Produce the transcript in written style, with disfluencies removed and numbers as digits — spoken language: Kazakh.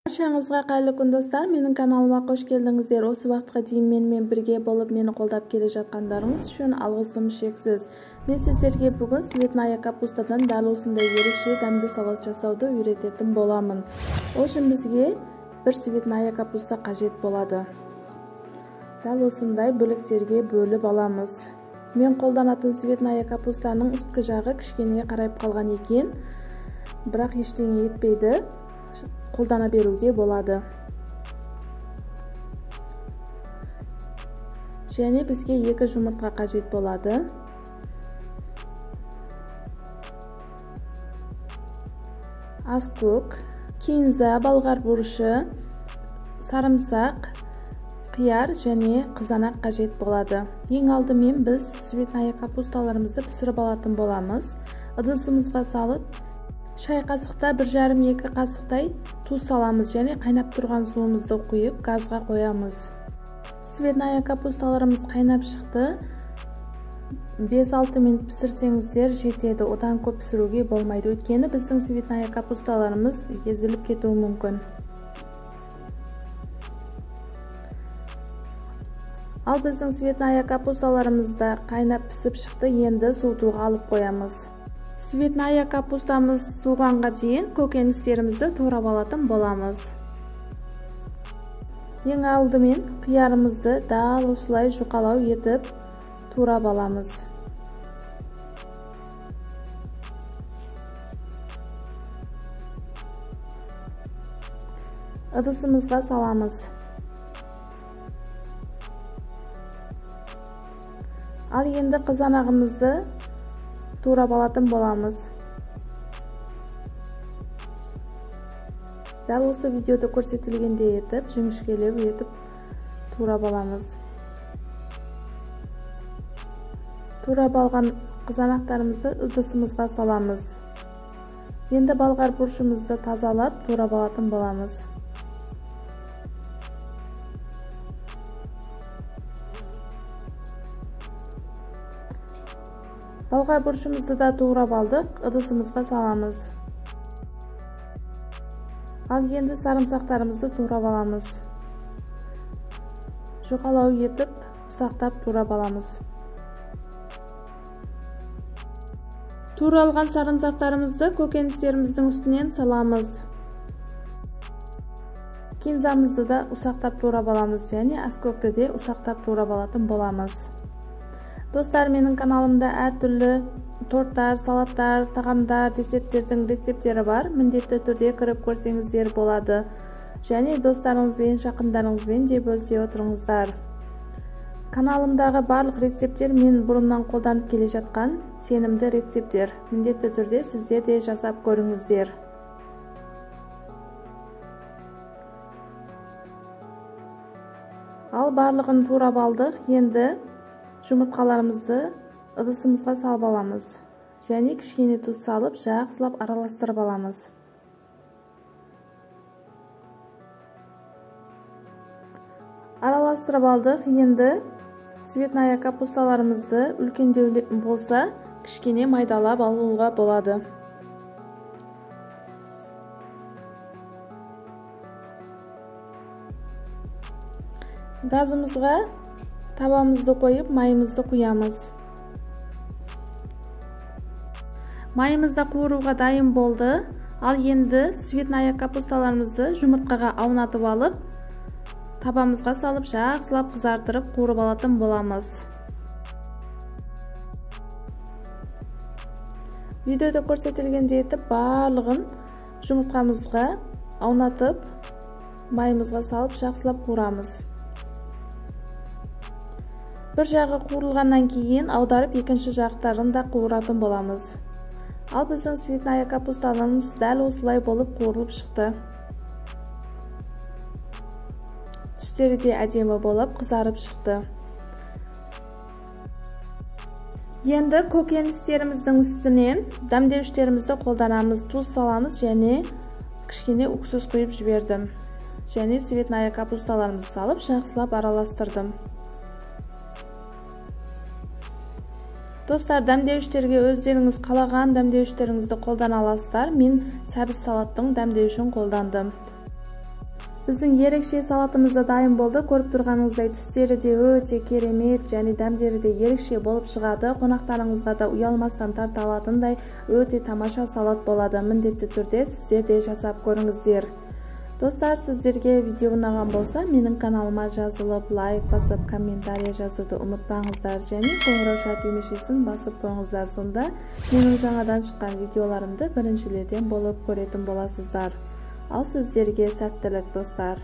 Barchangizga қайырлы күн достар, менің каналыма қош келдіңіздер. Осы вақытқа дейін менімен бірге болып, мені қолдап келе жатқандарыңыз үшін алғысым шексіз. Мен сіздерге бүгін цветная капустадан дәл осындай ерекше дәмді салат жасауды үйрететін боламын. Ол үшін бізге бір цветная капуста қажет болады. Дәл осындай бөліктерге бөліп аламыз. Мен қолданатын цветная капустаның үсткі жағы кішкене қарайып қалған екен, бірақ ештеңе етпейді. Қолдана беруге болады. Және бізге 2 жұмыртқа қажет болады. Аскөк, кинза, болгар бұрышы, сарымсақ, қияр және қызанақ қажет болады. Ең алдымен біз цветная капусталарымызды пісіріп алатын боламыз. Ыдысымызға салып, шай қасықта 1,5-2 қасықтай тұз саламыз және қайнап тұрған суымызды құйып газға қоямыз. Цветная капусталарымыз қайнап шықты. 5-6 минут пісірсеңіздер жетеді. Одан көп пісіруге болмайды. Өйткені біздің цветная капусталарымыз езіліп кетуі мүмкін. Ал біздің цветная капусталарымызда қайнап пісіп шықты. Енді суытуға алып қоямыз. Цветная капустамыз суығанға дейін көкөністерімізді турап алатын боламыз. Ең алдымен қиярымызды дәл осылай жұқалау етіп турап аламыз. Ыдысымызға саламыз. Ал енді қызанағымызды турап алатын боламыз. Дәл осы видеода көрсетілгендей етіп, жіңішкелеу етіп турап аламыз. Турап алған қызанақтарымызды ыдысымызға саламыз. Енді болгар бұрышымызды тазалап турап алатын боламыз. Болгар бұрышымызды да турап алдық, ыдысымызға саламыз. Ал енді сарымсақтарымызды турап аламыз. Жұқалау етіп, ұсақтап турап аламыз. Туралған сарымсақтарымызды көкөністеріміздің үстінен саламыз. Кинзамызды да ұсақтап турап аламыз және аскөкті де ұсақтап турап алатын боламыз. Достар, менің каналымда әртүрлі торттар, салаттар, тағамдар, десерттердің рецептері бар. Міндетті түрде кіріп көрсеңіздер болады. Және достарыңызбен, жақындарыңызбен де бөлісе отырыңыздар. Каналымдағы барлық рецепттер мен бұрыннан қолданып келе жатқан сенімді рецепттер. Міндетті түрде сіздер де жасап көріңіздер. Ал барлығын турап алдық. Енді жұмыртқаларымызды ыдысымызға салып аламыз. Және кішкене тұз салып, жақсылап араластырып аламыз. Араластырып алдық. Енді цветная капусталарымызды үлкендеу болса, кішкене майдалап алуға болады. Газымызға табамызды қойып, майымызды құямыз. Майымызды қуыруға дайын болды. Ал енді цветная капусталарымызды жұмыртқаға аунатып алып, табамызға салып, жақсылап қызартырып қуырып алатын боламыз. Видеода көрсетілгендей етіп, барлығын жұмыртқамызға аунатып, майымызға салып, жақсылап қуырамыз. Бір жағы қуырылғаннан кейін аударып, екінші жақтарын да қуыратын боламыз. Ал біздің цветная капусталарымыз дәл осылай болып қуырылып шықты. Түстері де әдемі болып қызарып шықты. Енді көкөністеріміздің үстінен дәмдеуіштерімізді қолданамыз. Тұз саламыз және кішкене уксус құйып жібердім. Және цветная капусталарымызды салып, жақсылап араластырдым. Достар, дәмдеуіштерге өздеріңіз қалаған дәмдеуіштеріңізді қолдана аласыздар. Мен сәбіз салаттың дәмдеуішін қолдандым. Биздин ерекше салатымыз да дайым болду. Көрүп турганыңыздай түстөрү де өтө керемет жана дәмдери де ерекше болуп чыгады. Конактарыңызга да уялмастан тарта алатындай өтө тамаша салат болот. Міндетті түрдө сиздер де жасап көрүңүздөр. Достар, сиздерге видео унаган болса, менин каналыма жазылып, лайк басып, комментарий жазууду унутпаңыздар жана коңгуроо түймөчүсүн басып коюңуздар. Сонда менин жаңадан чыккан видеоларымды биринчилерден болуп көрөтүн боласыздар. Ал сиздерге сәттілік, достар.